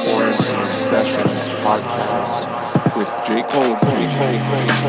Quarantine Sessions podcast with Jacob.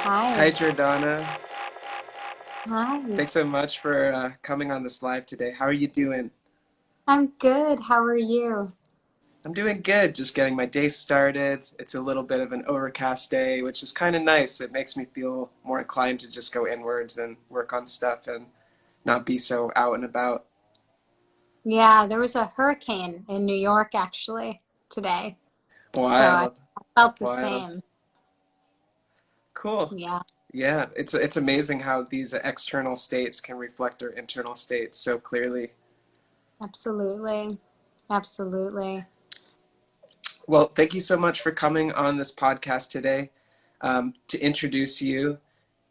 Hi. Hi, Jordana. Hi. Thanks so much for coming on this live today. How are you doing? I'm good. How are you? I'm doing good, just getting my day started. It's a little bit of an overcast day, which is kind of nice. It makes me feel more inclined to just go inwards and work on stuff and not be so out and about. Yeah, there was a hurricane in New York actually today. So I Wild, felt the wild. same. Cool. Yeah, Yeah, it's amazing how these external states can reflect our internal states so clearly. absolutely. Absolutely. Well, thank you so much for coming on this podcast today. To introduce you,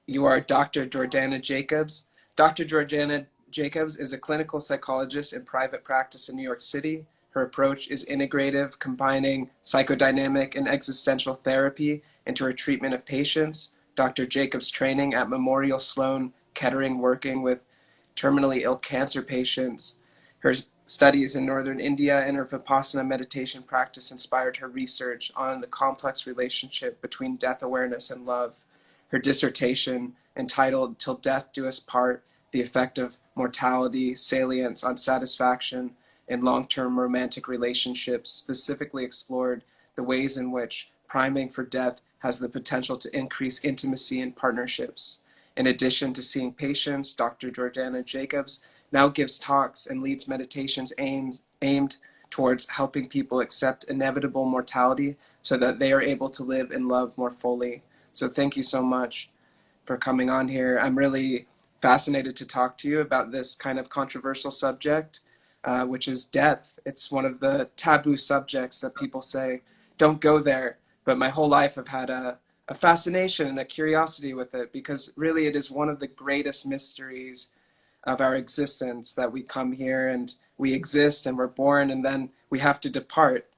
you are Dr. Jordana Jacobs. Dr. Jordana Jacobs is a clinical psychologist in private practice in New York City. Her approach is integrative, combining psychodynamic and existential therapy into her treatment of patients. Dr. Jacobs' training at Memorial Sloan Kettering, working with terminally ill cancer patients. Her studies in northern India and her Vipassana meditation practice inspired her research on the complex relationship between death awareness and love. Her dissertation, entitled Till Death Do Us Part, The Effect of Mortality, Salience on Satisfaction in Long-Term Romantic Relationships, specifically explored the ways in which priming for death has the potential to increase intimacy in partnerships. In addition to seeing patients, Dr. Jordana Jacobs now gives talks and leads meditations aimed towards helping people accept inevitable mortality so that they are able to live and love more fully. So thank you so much for coming on here. I'm really fascinated to talk to you about this kind of controversial subject, which is death. It's one of the taboo subjects that people say, don't go there. But my whole life I've had a fascination and a curiosity with it because really it is one of the greatest mysteries of our existence, that we come here and we exist and we're born and then we have to depart.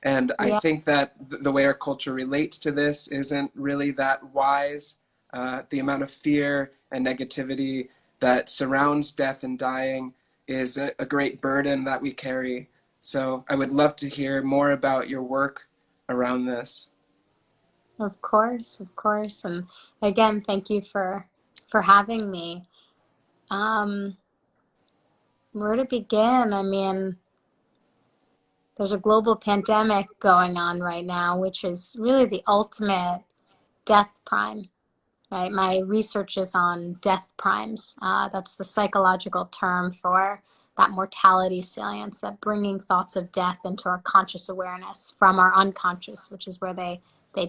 And I Yeah. think that the way our culture relates to this isn't really that wise. The amount of fear and negativity that surrounds death and dying is a great burden that we carry. So I would love to hear more about your work around this. Of course, of course. And again, thank you for having me. Um, where to begin? I mean, there's a global pandemic going on right now, which is really the ultimate death prime. Right? My research is on death primes. That's the psychological term for that mortality salience, that bringing thoughts of death into our conscious awareness from our unconscious, which is where they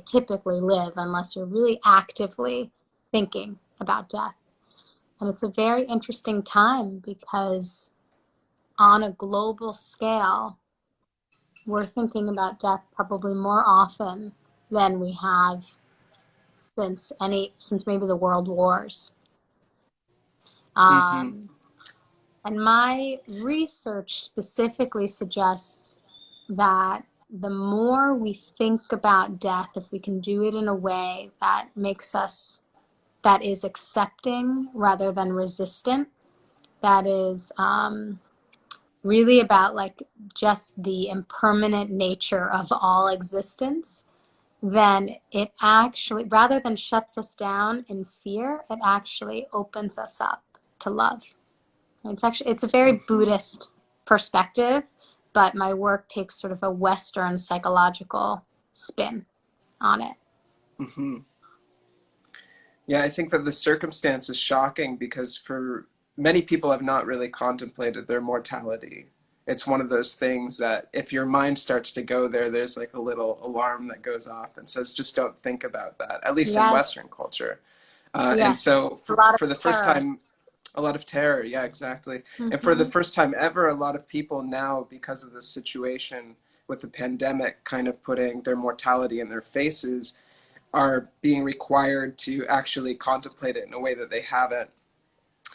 typically live unless you're really actively thinking about death. And it's a very interesting time because on a global scale, we're thinking about death probably more often than we have since maybe the world wars. Mm-hmm. Um, and my research specifically suggests that the more we think about death, if we can do it in a way that makes us, that is accepting rather than resistant, that is really about like just the impermanent nature of all existence, then it actually, rather than shuts us down in fear, it actually opens us up to love. It's a very Mm-hmm. Buddhist perspective, but my work takes sort of a Western psychological spin on it. Mm-hmm. Yeah, I think that the circumstance is shocking because for many people have not really contemplated their mortality. It's one of those things that if your mind starts to go there, there's like a little alarm that goes off and says, just don't think about that, at least in Yes, Western culture. And yes, so a lot of for the first terror. time, A lot of terror, yeah, exactly. And for the Mm-hmm. first time ever, a lot of people now, because of the situation with the pandemic kind of putting their mortality in their faces, are being required to actually contemplate it in a way that they haven't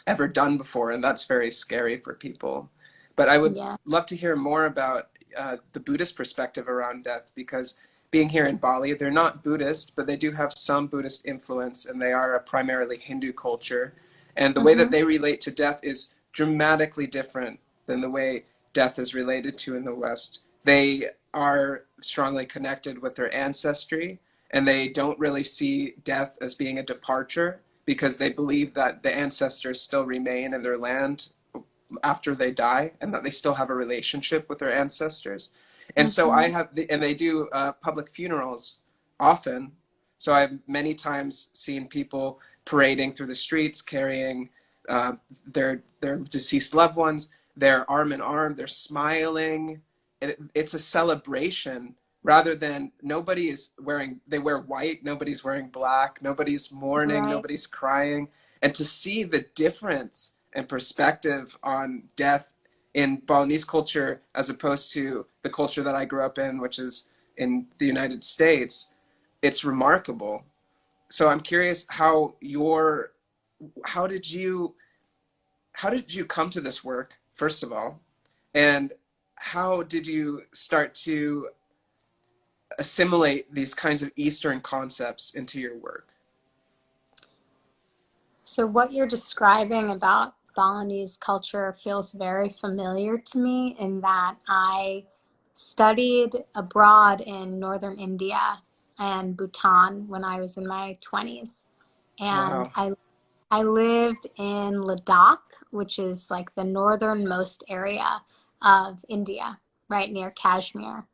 ever done before, and that's very scary for people. But I would Yeah. love to hear more about the Buddhist perspective around death, because being here in Bali, they're not Buddhist, but they do have some Buddhist influence, and they are a primarily Hindu culture. And the way that Mm-hmm. they relate to death is dramatically different than the way death is related to in the West. They are strongly connected with their ancestry, and they don't really see death as being a departure because they believe that the ancestors still remain in their land after they die and that they still have a relationship with their ancestors. And so Mm-hmm. and they do public funerals often. So I've many times seen people parading through the streets carrying their deceased loved ones. They're arm in arm, they're smiling. It's a celebration rather than nobody is wearing, they wear white, nobody's wearing black, nobody's mourning, Right. nobody's crying. And to see the difference and perspective on death in Balinese culture as opposed to the culture that I grew up in, which is in the United States, it's remarkable. So I'm curious how did you how did you come to this work, first of all? And how did you start to assimilate these kinds of Eastern concepts into your work? So what you're describing about Balinese culture feels very familiar to me in that I studied abroad in northern India and Bhutan when I was in my 20s. And Wow. I lived in Ladakh, which is like the northernmost area of India, right near Kashmir.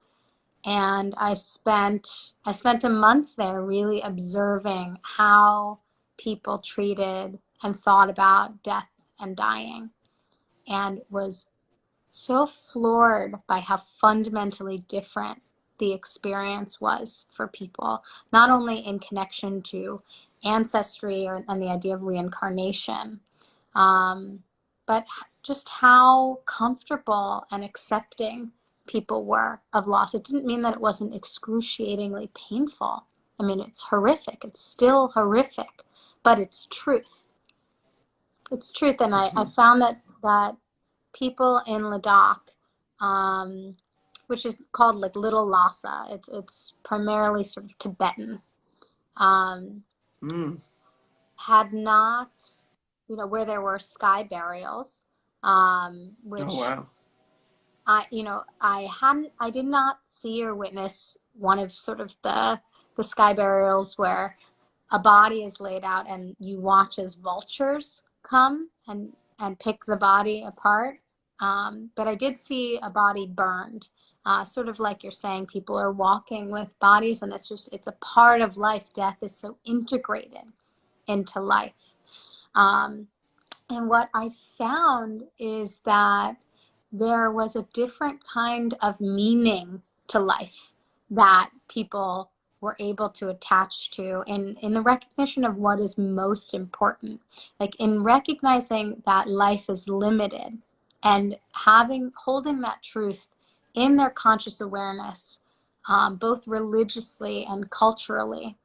And I spent a month there really observing how people treated and thought about death and dying, and was so floored by how fundamentally different the experience was for people, not only in connection to ancestry and the idea of reincarnation, um, but just how comfortable and accepting people were of loss. It didn't mean that it wasn't excruciatingly painful. I mean, it's horrific. It's still horrific, but it's truth. It's truth. And I Mhm. found that people in Ladakh, um, which is called like Little Lhasa, it's primarily sort of Tibetan, um, Mm. had not, where there were sky burials, Oh, which wow. I did not see or witness one of sort of the sky burials where a body is laid out and you watch as vultures come and pick the body apart. But I did see a body burned, sort of like you're saying, people are walking with bodies, and it's a part of life. Death is so integrated into life. Um, and what I found is that there was a different kind of meaning to life that people were able to attach to in the recognition of what is most important. Like in recognizing that life is limited and holding that truth in their conscious awareness, both religiously and culturally,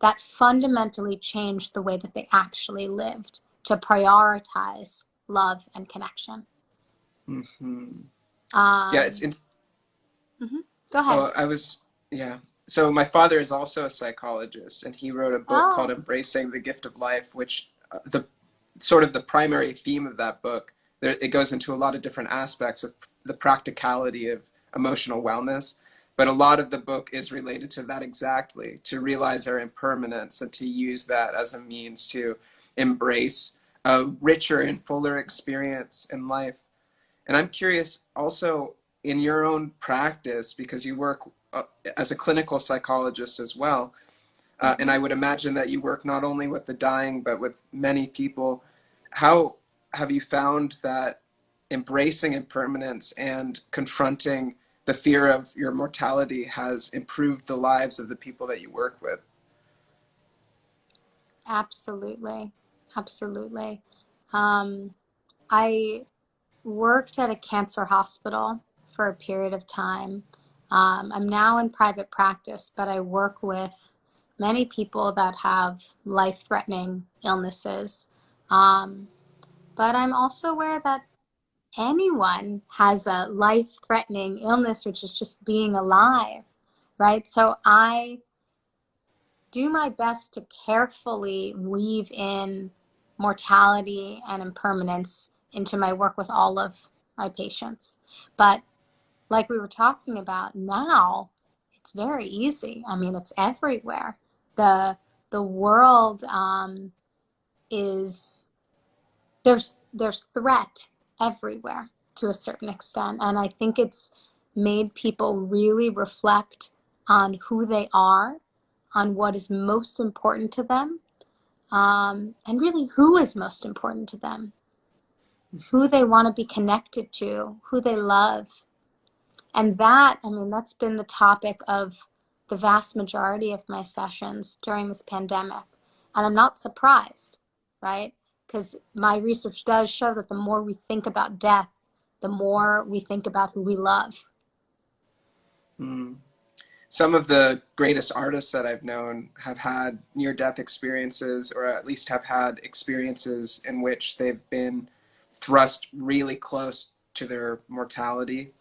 that fundamentally changed the way that they actually lived to prioritize love and connection. Hmm. Yeah, Um, mhm. Go ahead. oh, yeah. So my father is also a psychologist, and he wrote a book called Oh, Embracing the Gift of Life, which the sort of the primary theme of that book, it goes into a lot of different aspects of the practicality of emotional wellness. But a lot of the book is related to that exactly, to realize our impermanence and to use that as a means to embrace a richer and fuller experience in life. And I'm curious also in your own practice, because you work as a clinical psychologist as well, and mhm. I would imagine that you work not only with the dying, but with many people. How have you found that embracing impermanence and confronting the fear of your mortality has improved the lives of the people that you work with? Absolutely. Absolutely. I worked at a cancer hospital for a period of time. I'm now in private practice, but I work with many people that have life-threatening illnesses. But I'm also aware that anyone has a life-threatening illness, which is just being alive, right? So I do my best to carefully weave in mortality and impermanence into my work with all of my patients. But like we were talking about now, it's very easy. I mean, it's everywhere. The world is there's threat everywhere to a certain extent, and I think it's made people really reflect on who they are, on what is most important to them, and really who is most important to them, who they want to be connected to, who they love. And that, I mean, that's been the topic of the vast majority of my sessions during this pandemic. And I'm not surprised, right? Because my research does show that the more we think about death, the more we think about who we love. Mm. Some of the greatest artists that I've known have had near-death experiences, or at least have had experiences in which they've been thrust really close to their mortality.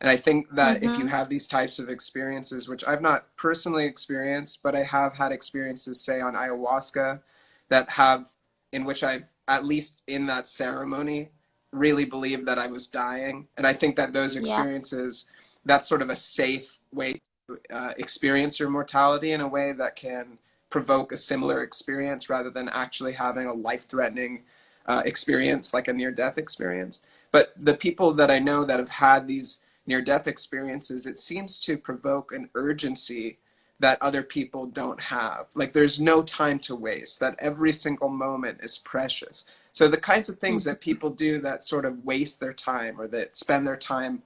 And I think that if you Mm-hmm. have these types of experiences, which I've not personally experienced, but I have had experiences, say, on ayahuasca, that have, in which I've, at least in that ceremony, really believed that I was dying. And I think that those Yeah. experiences, that's sort of a safe way to experience your mortality in a way that can provoke a similar experience rather than actually having a life-threatening experience like a near-death experience. But the people that I know that have had these near-death experiences, it seems to provoke an urgency that other people don't have. Like there's no time to waste, that every single moment is precious. So the kinds of things that people do that sort of waste their time or that spend their time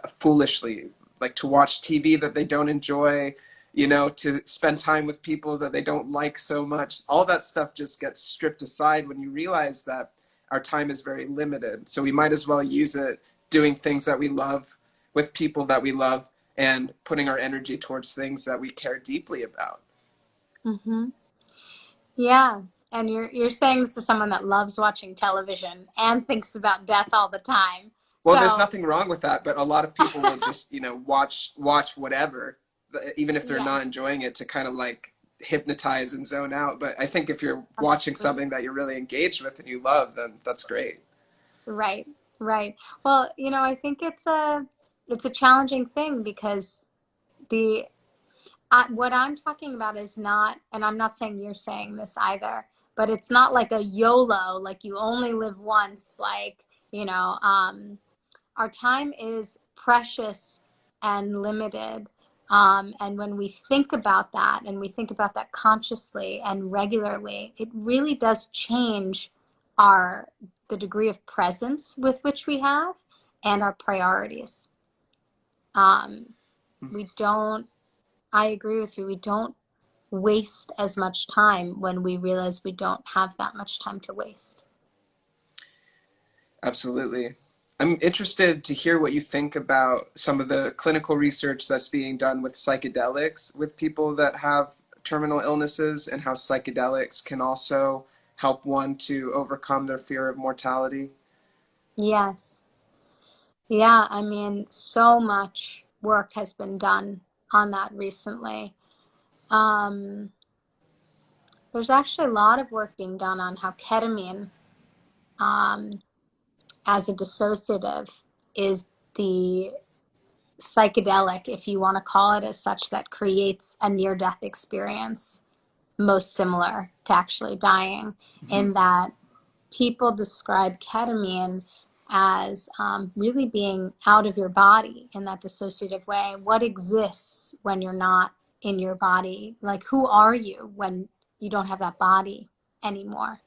foolishly, like to watch TV that they don't enjoy, you know, to spend time with people that they don't like so much, all that stuff just gets stripped aside when you realize that our time is very limited. So we might as well use it doing things that we love with people that we love and putting our energy towards things that we care deeply about. Mm-hmm. Yeah. And you're saying this to someone that loves watching television and thinks about death all the time. Well, there's So, nothing wrong with that, but a lot of people will just, you know, watch whatever, even if they're not yes. enjoying it, to kind of like hypnotize and zone out. But I think if you're watching Absolutely. something that you're really engaged with and you love, then that's great. Right, right. Well, I think it's a challenging thing because the what I'm talking about is not, and I'm not saying you're saying this either, but it's not like a YOLO, like you only live once, like, our time is precious and limited. And when we think about that and we think about that consciously and regularly, it really does change our the degree of presence with which we have and our priorities. We don't, I agree with you, we don't waste as much time when we realize we don't have that much time to waste. Absolutely. I'm interested to hear what you think about some of the clinical research that's being done with psychedelics with people that have terminal illnesses and how psychedelics can also help one to overcome their fear of mortality. Yes. Yeah, I mean, so much work has been done on that recently. Um, there's actually a lot of work being done on how ketamine, um, as a dissociative, is the psychedelic, if you want to call it as such, that creates a near-death experience most similar to actually dying, Mhm. in that people describe ketamine as really being out of your body in that dissociative way. What exists when you're not in your body? Like, who are you when you don't have that body anymore?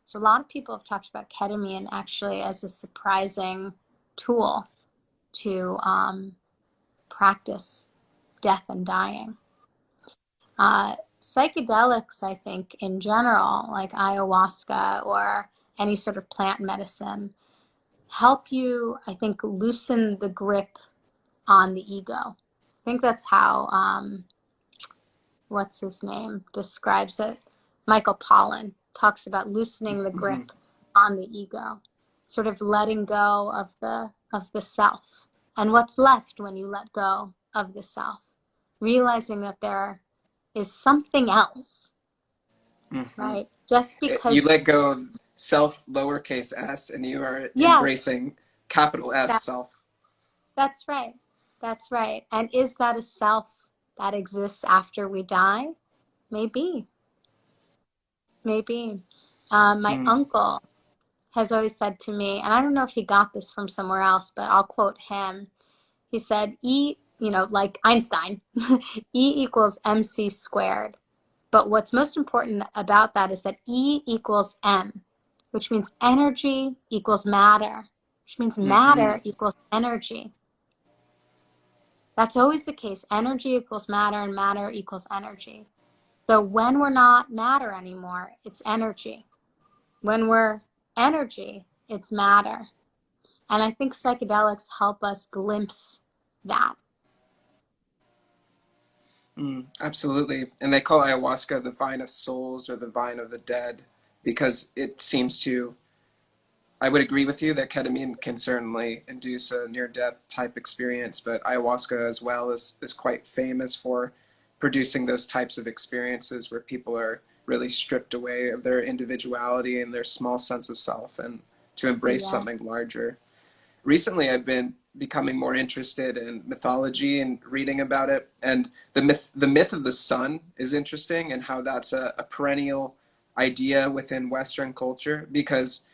So a lot of people have talked about ketamine actually as a surprising tool to practice death and dying. psychedelics, I think, in general, like ayahuasca or any sort of plant medicine, help you, I think, loosen the grip on the ego. I think that's how, what's his name, describes it. Michael Pollan talks about loosening the Mm-hmm. grip on the ego, sort of letting go of the self. And what's left when you let go of the self? Realizing that there is something else, Mm-hmm. right? Just You because, let go of self lowercase s and you are yes, embracing capital S that self. that's right. That's right. And is that a self that exists after we die? Maybe, maybe. My Mm. uncle has always said to me, and I don't know if he got this from somewhere else, but I'll quote him. He said, like Einstein, E equals mc squared. But what's most important about that is that E equals m, which means energy equals matter, which means Mm-hmm. matter equals energy. That's always the case. Energy equals matter and matter equals energy. So when we're not matter anymore, it's energy. When we're energy, it's matter. And I think psychedelics help us glimpse that. Mm, absolutely. And they call ayahuasca the vine of souls or the vine of the dead because it seems to, I would agree with you that ketamine can certainly induce a near death type experience, but ayahuasca as well is quite famous for producing those types of experiences where people are really stripped away of their individuality and their small sense of self and to embrace Yeah. something larger. Recently I've been becoming more interested in mythology and reading about it. And the myth of the sun is interesting and how that's a perennial idea within Western culture because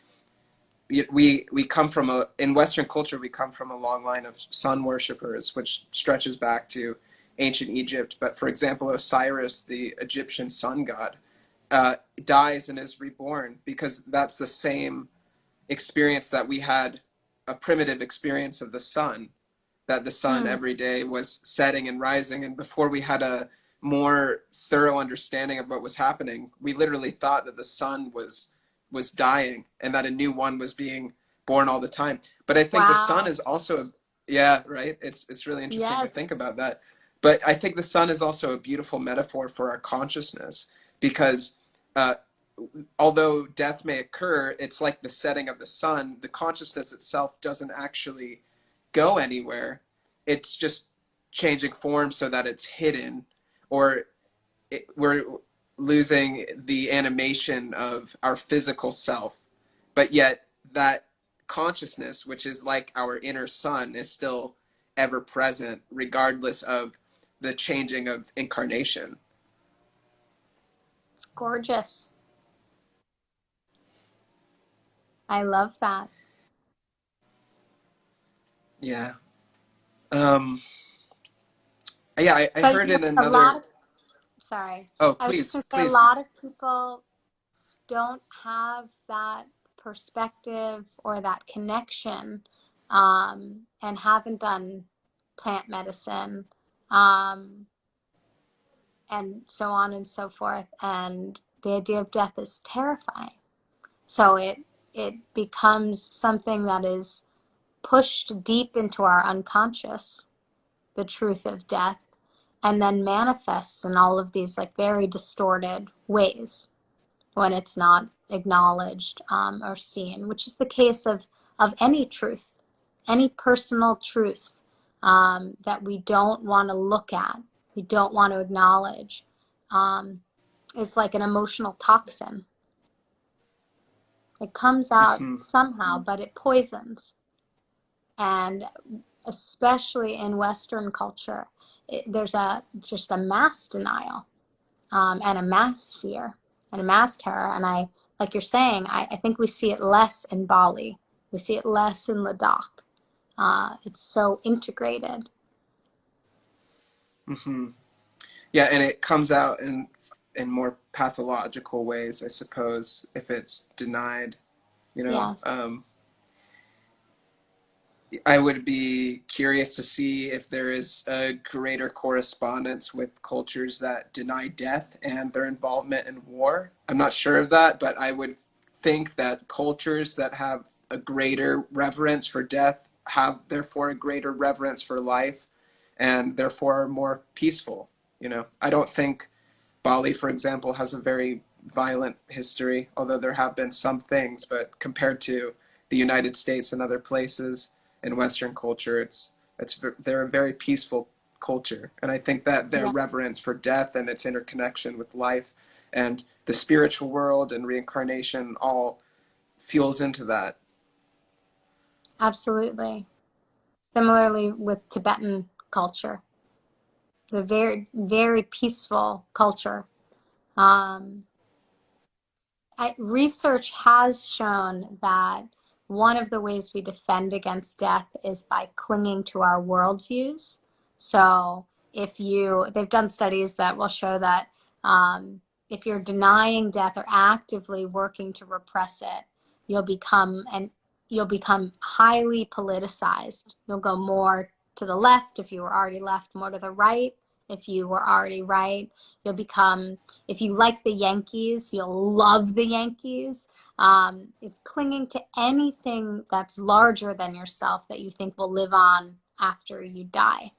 we come from a in Western culture we come from a long line of sun worshippers, which stretches back to ancient Egypt. But for example, Osiris, the Egyptian sun god, dies and is reborn because that's the same experience that we had, a primitive experience of the sun, that the sun Hmm. every day was setting and rising. And before we had a more thorough understanding of what was happening, we literally thought that the sun was dying and that a new one was being born all the time. But I think the sun Wow. is also, yeah, right. It's really interesting to Yes. think about that. But I think the sun is also a beautiful metaphor for our consciousness because uh, although death may occur, it's like the setting of the sun. The consciousness itself doesn't actually go anywhere. It's just changing form so that it's hidden, or we're losing the animation of our physical self. But yet, that consciousness, which is like our inner sun, is still ever present, regardless of the changing of incarnation. It's gorgeous. I love that. Yeah. Um, yeah, I But heard in a lot another. of, sorry, Oh, I was just please, going to say a please. lot of people don't have that perspective or that connection, and haven't done plant medicine, um, and so on and so forth. And the idea of death is terrifying. So it becomes something that is pushed deep into our unconscious, the truth of death, and then manifests in all of these like very distorted ways when it's not acknowledged, or seen, which is the case of any truth, any personal truth, that we don't want to look at, we don't want to acknowledge, um, is like an emotional toxin. It comes out Hmm. somehow, but it poisons. And especially in Western culture, there's just a mass denial, and a mass fear and a mass terror. And like you're saying, I think we see it less in Bali. We see it less in Ladakh. It's so integrated. Hmm. Yeah, and it comes out in more pathological ways, I suppose, if it's denied. You know, Yes. I would be curious to see if there is a greater correspondence with cultures that deny death and their involvement in war. I'm not sure of that, but I would think that cultures that have a greater reverence for death have therefore a greater reverence for life and therefore are more peaceful. I don't think Bali, for example, has a very violent history, although there have been some things, but compared to the United States and other places in Western culture, they're a very peaceful culture. And I think that their Yeah, reverence for death and its interconnection with life and the spiritual world and reincarnation all fuels into that. absolutely. Similarly with Tibetan culture, the very, very peaceful culture. Um, Research has shown that one of the ways we defend against death is by clinging to our worldviews. So they've done studies that will show that if you're denying death or actively working to repress it, you'll become you'll become highly politicized. You'll go more to the left if you were already left, more to the right if you were already right. You'll become, if you like the Yankees, you'll love the Yankees. It's clinging to anything that's larger than yourself that you think will live on after you die.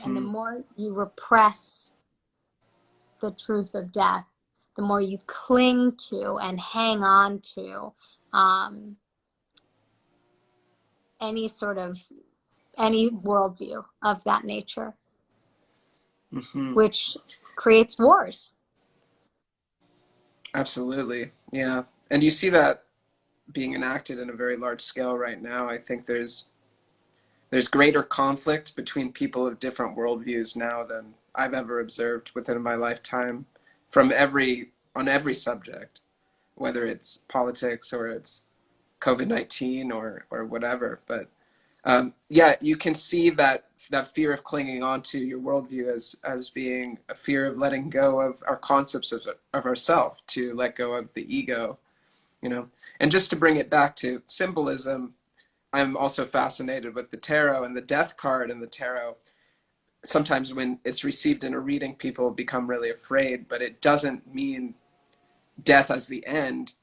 And the Mm-hmm. more you repress the truth of death, the more you cling to and hang on to um, any sort of any worldview of that nature, Mm-hmm. which creates wars. Absolutely. Yeah. And you see that being enacted in a very large scale right now. I think there's greater conflict between people of different worldviews now than I've ever observed within my lifetime on every subject, whether it's politics or it's COVID-19 or whatever. But yeah, you can see that fear of clinging on to your worldview as being a fear of letting go of our concepts of ourself, to let go of the ego, you know. And just to bring it back to symbolism, I'm also fascinated with the tarot and the death card in the tarot. Sometimes when it's received in a reading, people become really afraid, but it doesn't mean death as the end.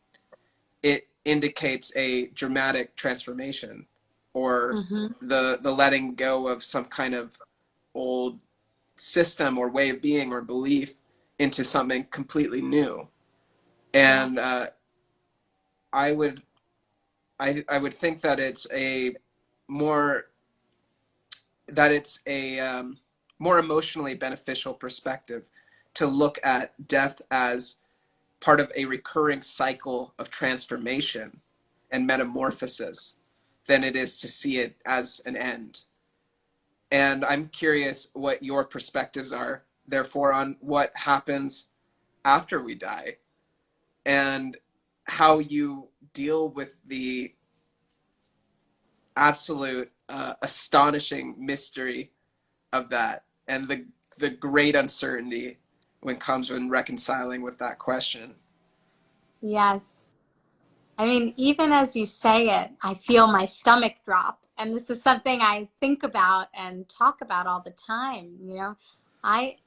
It indicates a dramatic transformation or Mm-hmm. the letting go of some kind of old system or way of being or belief into something completely new. And Yes. I would I would think that more it's a more emotionally beneficial perspective to look at death as part of a recurring cycle of transformation and metamorphosis than it is to see it as an end. And I'm curious what your perspectives are, therefore, on what happens after we die and how you deal with the absolute astonishing mystery of that and the great uncertainty when reconciling with that question. Yes. I mean, even as you say it, I feel my stomach drop. And this is something I think about and talk about all the time. I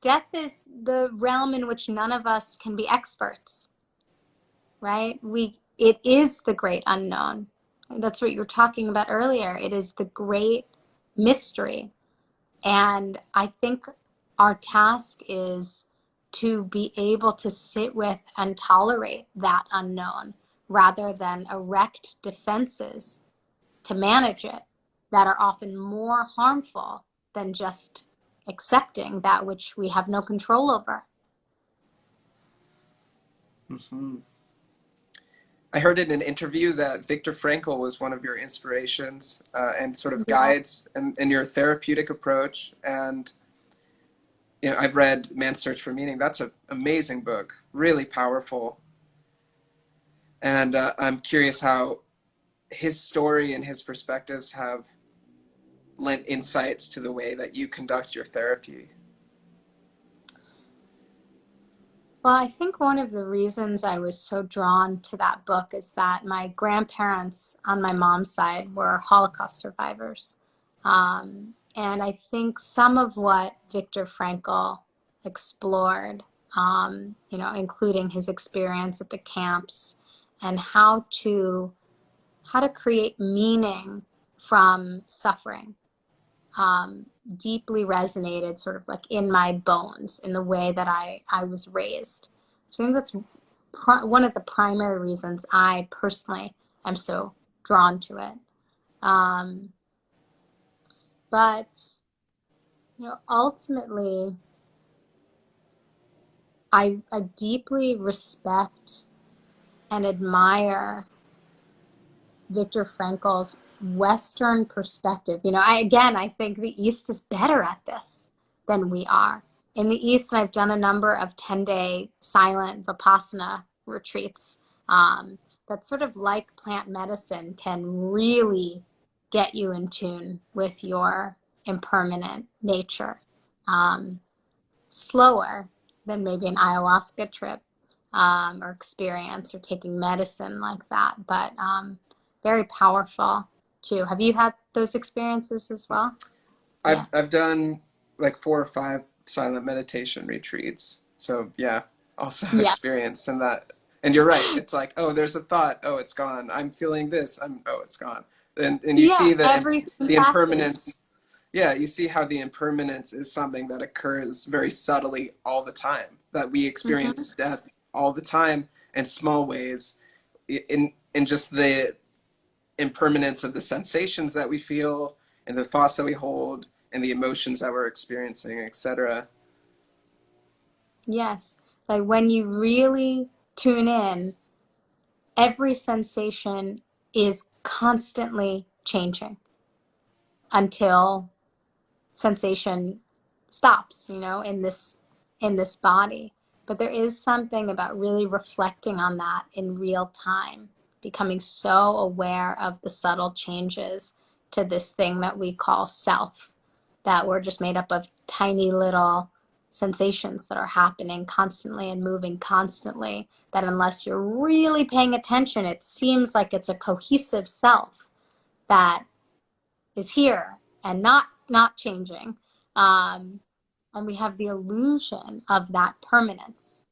death is the realm in which none of us can be experts, right? It is the great unknown. That's what you were talking about earlier. It is the great mystery. And I think our task is to be able to sit with and tolerate that unknown rather than erect defenses to manage it that are often more harmful than just accepting that which we have no control over. Mm-hmm. I heard in an interview that Viktor Frankl was one of your inspirations and sort of Yeah. guides in your therapeutic approach. And I've read Man's Search for Meaning. That's an amazing book, really powerful. And I'm curious how his story and his perspectives have lent insights to the way that you conduct your therapy. Well, I think one of the reasons I was so drawn to that book is that my grandparents on my mom's side were Holocaust survivors. And I think some of what Viktor Frankl explored, including his experience at the camps and how to create meaning from suffering, deeply resonated sort of like in my bones in the way that I was raised. So I think that's one of the primary reasons I personally am so drawn to it. But, ultimately, I deeply respect and admire Viktor Frankl's Western perspective. I think the East is better at this than we are. In the East, and I've done a number of 10-day silent Vipassana retreats that sort of like plant medicine can really get you in tune with your impermanent nature. Slower than maybe an ayahuasca trip or experience or taking medicine like that, but very powerful too. Have you had those experiences as well? Yeah. I've done like 4 or 5 silent meditation retreats. So yeah, also have Yeah. experience in that. And you're right. It's like, oh, there's a thought. Oh, it's gone. I'm feeling this. Oh, it's gone. And you Yeah, see everything the passes. impermanence. Yeah, you see how the impermanence is something that occurs very subtly all the time. That we Hmm. experience death all the time in small ways, in just the impermanence of the sensations that we feel and the thoughts that we hold and the emotions that we're experiencing, etc. Yes. Like when you really tune in, every sensation is constantly changing until sensation stops, in this body. But there is something about really reflecting on that in real time, becoming so aware of the subtle changes to this thing that we call self, that we're just made up of tiny little sensations that are happening constantly and moving constantly, that unless you're really paying attention, it seems like it's a cohesive self that is here and not changing. Um, and we have the illusion of that permanence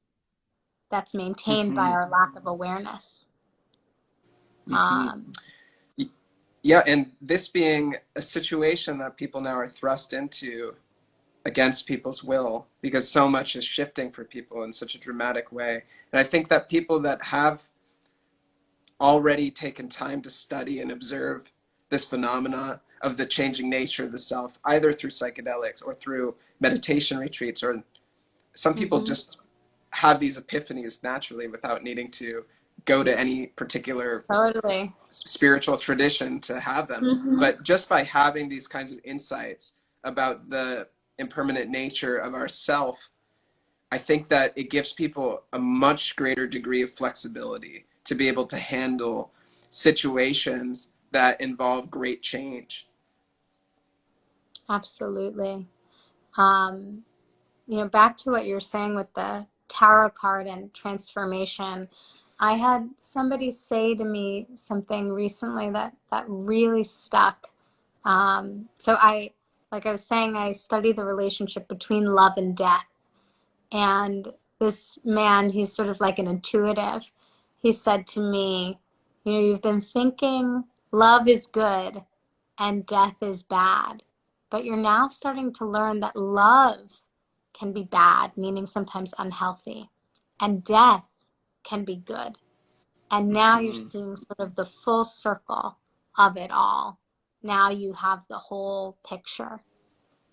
that's maintained by Mm-hmm. our lack of awareness. Mm-hmm. Um, Yeah, and this being a situation that people now are thrust into against people's will because so much is shifting for people in such a dramatic way. And I think that people that have already taken time to study and observe this phenomena of the changing nature of the self, either through psychedelics or through meditation retreats, or some people mhm. just have these epiphanies naturally without needing to go to any particular Totally. spiritual tradition to have them. Hmm. But just by having these kinds of insights about the impermanent nature of our self, I think that it gives people a much greater degree of flexibility to be able to handle situations that involve great change. Absolutely. Um, Back to what you're saying with the tarot card and transformation. I had somebody say to me something recently that really stuck. Like I was saying, I study the relationship between love and death. And this man, he's sort of like an intuitive. He said to me, you've been thinking love is good and death is bad, but you're now starting to learn that love can be bad, meaning sometimes unhealthy, and death can be good. And now you're Mm-hmm. seeing sort of the full circle of it all. Now you have the whole picture,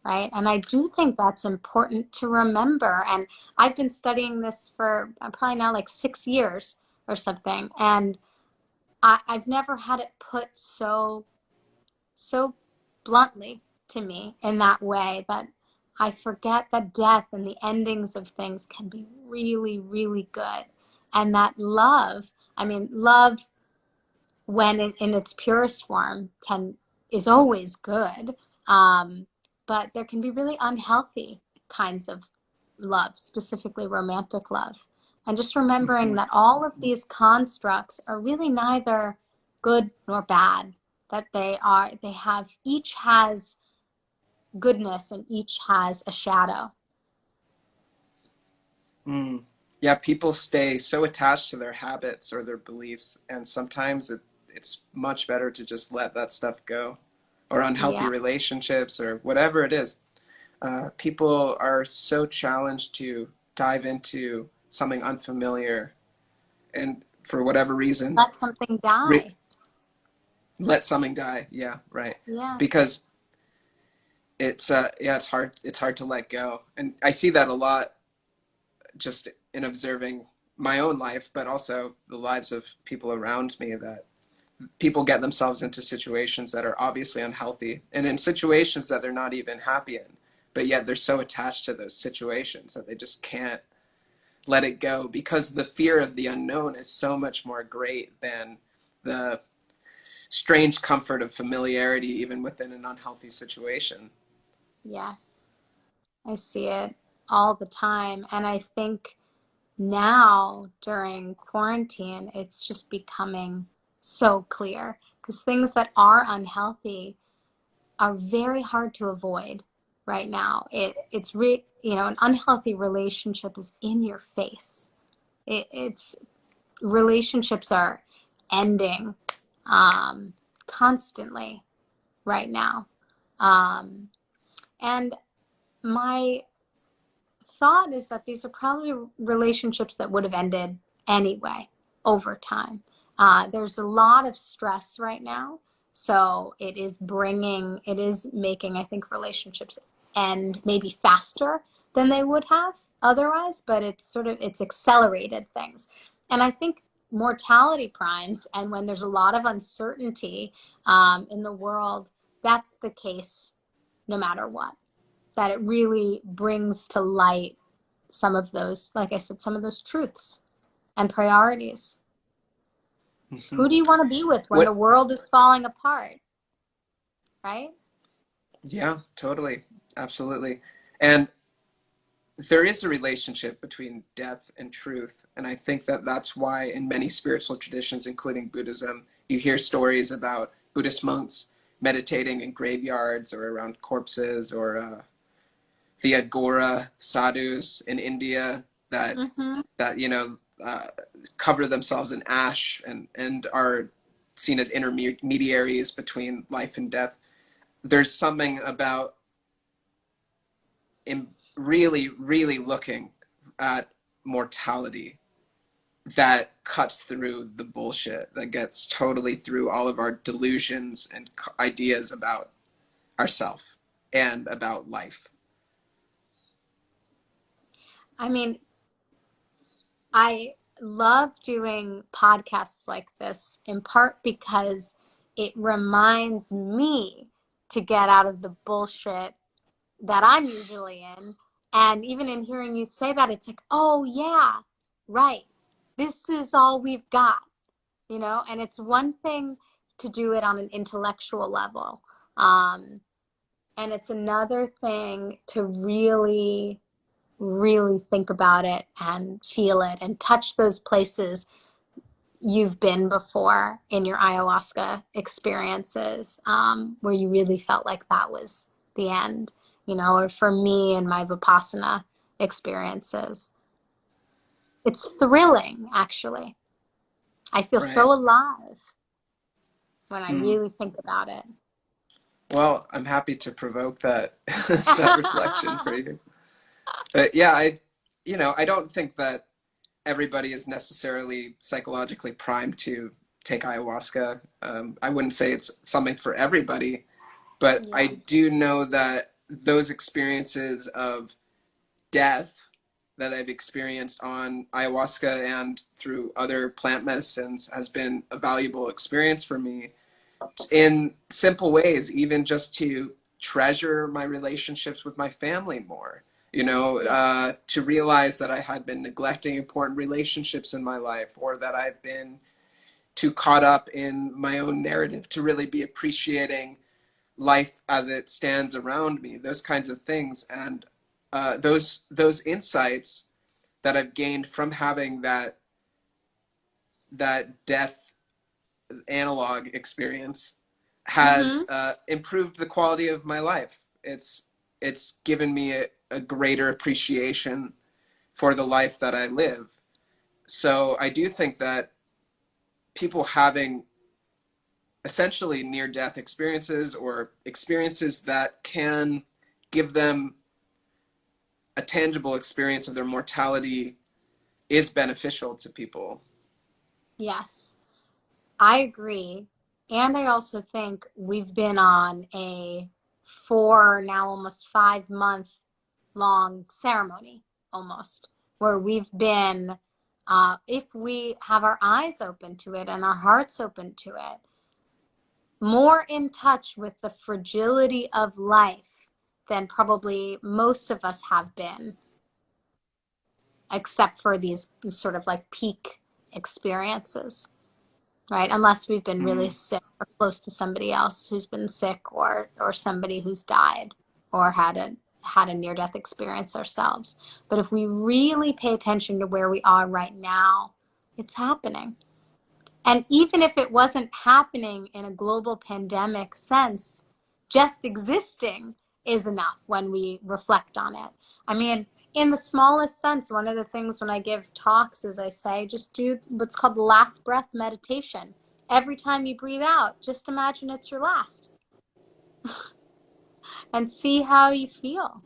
right? And I do think that's important to remember. And I've been studying this for probably now like 6 years or something. And I've never had it put so bluntly to me in that way, that I forget that death and the endings of things can be really, really good. And that love when in its purest form is always good. Um, but there can be really unhealthy kinds of love, specifically romantic love. And just remembering Mhm. that all of these constructs are really neither good nor bad, that each has goodness and each has a shadow. Mm. Yeah, people stay so attached to their habits or their beliefs, and sometimes it's much better to just let that stuff go, or unhealthy Yeah, relationships or whatever it is. People are so challenged to dive into something unfamiliar, and for whatever reason, let something re- die. let something die. Yeah, right. Yeah, Because it's hard to let go, and I see that a lot just in observing my own life, but also the lives of people around me, that people get themselves into situations that are obviously unhealthy and in situations that they're not even happy in, but yet they're so attached to those situations that they just can't let it go because the fear of the unknown is so much more great than the strange comfort of familiarity, even within an unhealthy situation. yes. I see it all the time. And I think now during quarantine, it's just becoming so clear because things that are unhealthy are very hard to avoid right now. An unhealthy relationship is in your face. It's relationships are ending um, constantly right now. Um, and my thought is that these are probably relationships that would have ended anyway over time. There's a lot of stress right now. So it is making, I think, relationships end maybe faster than they would have otherwise, but it's accelerated things. And I think mortality primes, and when there's a lot of uncertainty in the world, that's the case no matter what, that it really brings to light some of those, like I said, some of those truths and priorities. Hmm. Who do you want to be with when the What? world is falling apart, right? Yeah, totally, absolutely. And there is a relationship between death and truth, and I think that that's why in many spiritual traditions, including Buddhism, you hear stories about Buddhist monks meditating in graveyards or around corpses, or the agora sadhus in India that Mm-hmm. that cover themselves in ash and are seen as intermediaries between life and death. There's something about in really, really looking at mortality that cuts through the bullshit, that gets totally through all of our delusions and ideas about ourself and about life. I mean, I love doing podcasts like this in part because it reminds me to get out of the bullshit that I'm usually in. And even in hearing you say that, it's like, oh, yeah, right. This is all we've got, and it's one thing to do it on an intellectual level. And it's another thing to really, really think about it and feel it and touch those places you've been before in your ayahuasca experiences, where you really felt like that was the end, or for me in my Vipassana experiences. It's thrilling, actually. I feel Right. so alive when I Mm. really think about it. Well, I'm happy to provoke that that reflection for you. But yeah, I don't think that everybody is necessarily psychologically primed to take ayahuasca. I wouldn't say it's something for everybody, but I Yeah. do know that those experiences of death that I've experienced on ayahuasca and through other plant medicines has been a valuable experience for me in simple ways, even just to treasure my relationships with my family more. Yeah. To realize that I had been neglecting important relationships in my life, or that I've been too caught up in my own narrative to really be appreciating life as it stands around me, those kinds of things. And those insights that I've gained from having that death analog experience Mm-hmm. has improved the quality of my life. It's given me a greater appreciation for the life that I live. So I do think that people having essentially near death experiences or experiences that can give them a tangible experience of their mortality is beneficial to people. Yes, I agree. And I also think we've been on a 4, now almost 5 month long ceremony almost, where we've been, if we have our eyes open to it and our hearts open to it, more in touch with the fragility of life than probably most of us have been, except for these sort of like peak experiences, right? Unless we've been really Mm. sick or close to somebody else who's been sick, or somebody who's died or had a near-death experience ourselves. But if we really pay attention to where we are right now, it's happening. And even if it wasn't happening in a global pandemic sense, just existing is enough when we reflect on it. I mean, in the smallest sense, one of the things when I give talks is I say, just do what's called the last breath meditation. Every time you breathe out, just imagine it's your last and see how you feel.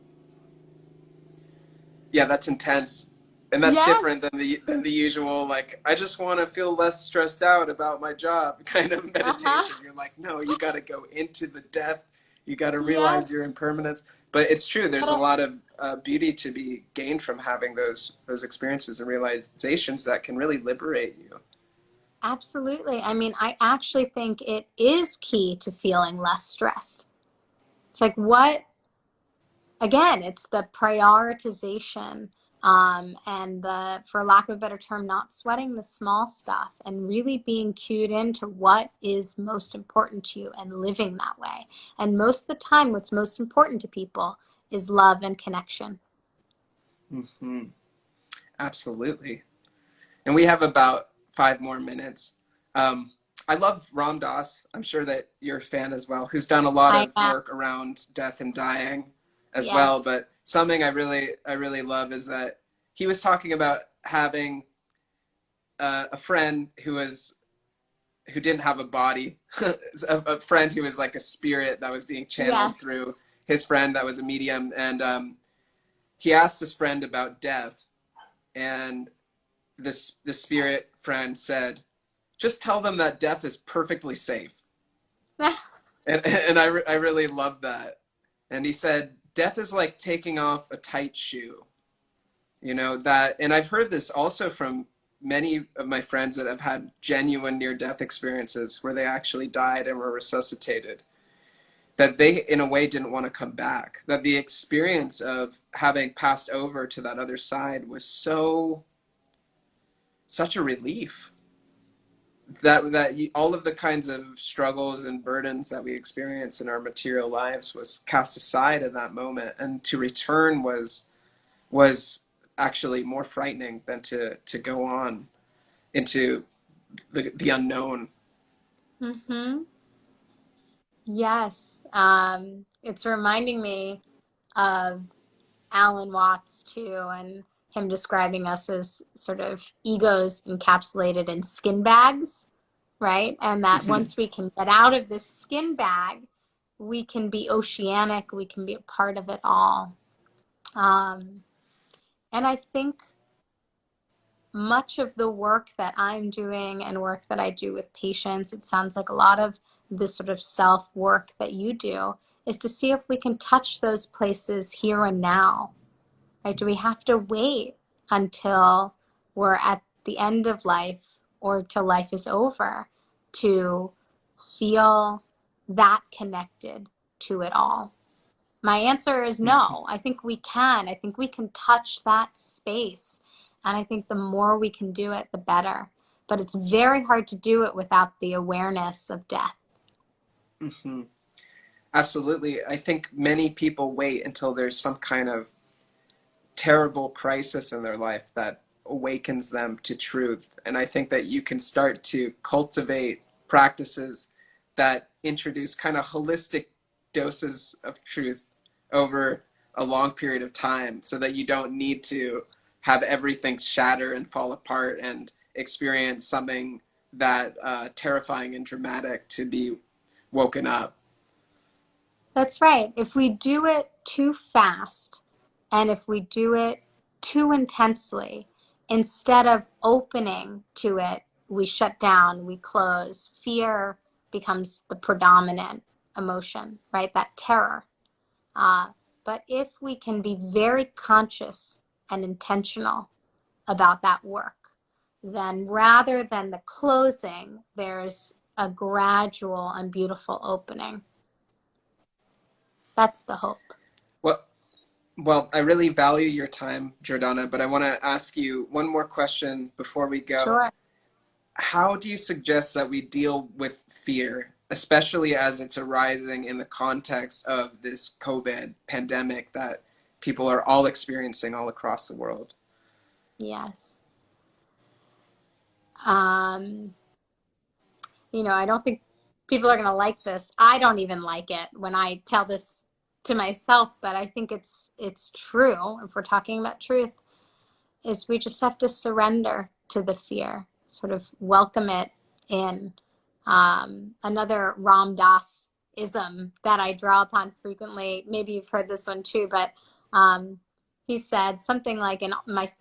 Yeah, that's intense. And that's different Yes. than the usual, like, I just want to feel less stressed out about my job kind of Uh-huh. meditation. You're like, no, you got to go into the depth. You got to realize your Yes. impermanence. But it's true. There's a But lot of beauty to be gained from having those experiences and realizations that can really liberate you. absolutely. I mean, I actually think it is key to feeling less stressed. It's like, what again, it's the prioritization, and the, for lack of a better term, not sweating the small stuff and really being cued into what is most important to you and living that way. And most of the time, what's most important to people is love and connection. Hmm. Absolutely. And we have about 5 more minutes. Um, I love Ram Dass. I'm sure that you're a fan as well, who's done a lot I of work around death and dying as well. Yes. But something I really love is that he was talking about having a friend who didn't have a body, a friend who was like a spirit that was being channeled Yes. through his friend that was a medium, and he asked his friend about death, and this the spirit friend said, just tell them that death is perfectly safe. And I really love that. And he said, death is like taking off a tight shoe. You know, that, and I've heard this also from many of my friends that have had genuine near death experiences where they actually died and were resuscitated. That they, in a way, didn't want to come back. That the experience of having passed over to that other side was such a relief that all of the kinds of struggles and burdens that we experience in our material lives was cast aside at that moment, and to return was actually more frightening than to go on into the unknown. Mm-hmm. Yes. It's reminding me of Alan Watts too, and him describing us as sort of egos encapsulated in skin bags, right? And that once we can get out of this skin bag, we can be oceanic, we can be a part of it all. Um, and I think much of the work that I'm doing and work that I do with patients, it sounds like a lot of this sort of self work that you do is to see if we can touch those places here and now. Right? Do we have to wait until we're at the end of life or till life is over to feel that connected to it all? My answer is no. I think we can. I think we can touch that space. And I think the more we can do it, the better. But it's very hard to do it without the awareness of death. Hmm. Absolutely. I think many people wait until there's some kind of terrible crisis in their life that awakens them to truth. And I think that you can start to cultivate practices that introduce kind of holistic doses of truth over a long period of time, so that you don't need to have everything shatter and fall apart and experience something that terrifying and dramatic to be woken up. That's right. If we do it too fast and if we do it too intensely, instead of opening to it, we shut down, we close. Fear becomes the predominant emotion, right? That terror. But if we can be very conscious and intentional about that work, then rather than the closing, there's a gradual and beautiful opening. That's the hope. Well, I really value your time, Jordana, but I want to ask you one more question before we go. Sure. How do you suggest that we deal with fear, especially as it's arising in the context of this COVID pandemic that people are all experiencing all across the world? Yes. I don't think people are going to like this. I don't even like it when I tell this to myself, but I think it's true. If we're talking about truth, is we just have to surrender to the fear, sort of welcome it in. Another Ram Dass-ism that I draw upon frequently, maybe you've heard this one too, but he said something like, in my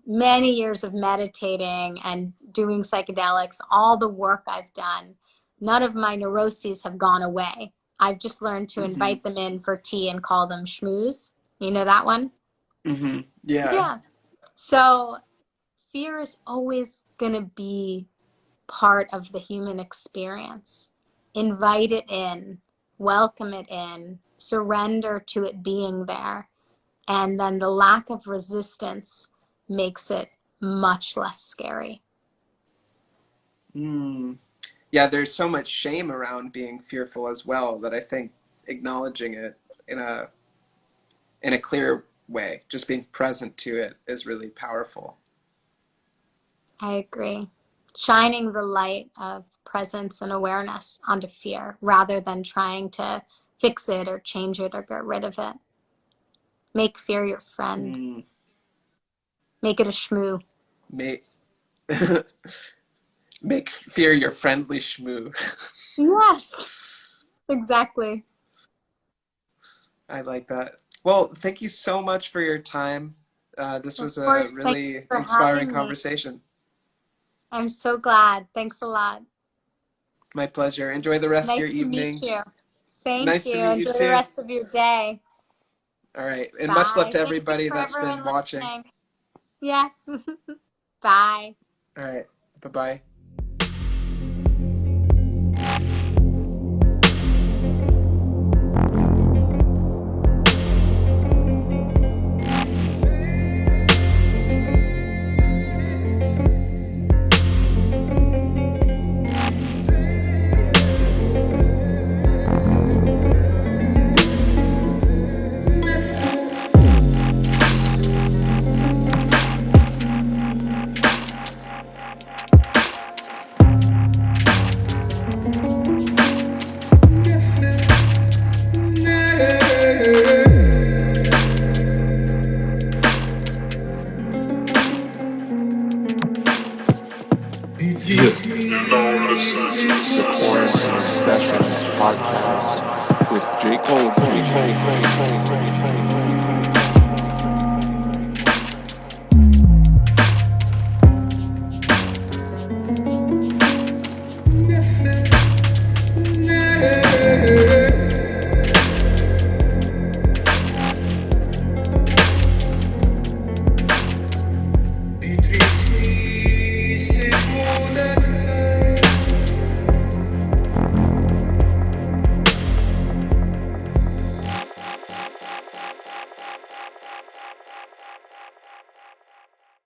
many years of meditating and doing psychedelics, all the work I've done, none of my neuroses have gone away. I've just learned to invite them in for tea and call them schmooze. You know that one? Mm-hmm. Yeah. Yeah. So fear is always going to be part of the human experience. Invite it in, welcome it in, surrender to it being there. And then the lack of resistance makes it much less scary. Yeah, there's so much shame around being fearful as well, that I think acknowledging it in a clear way, just being present to it, is really powerful. I agree. Shining the light of presence and awareness onto fear rather than trying to fix it or change it or get rid of it. Make fear your friend. Make it a shmoo. Make fear your friendly shmoo. Yes, exactly. I like that. Well, thank you so much for your time. This was a really inspiring conversation. I'm so glad. Thanks a lot. My pleasure. Enjoy the rest of your evening. Nice to meet you. Thank Nice you. to meet you Enjoy too. the rest of your day. All right. And Bye. much love to Thank everybody you for that's been everyone watching. listening. Yes. Bye. All right. Bye-bye. The Quarantine Sessions podcast with Jacob.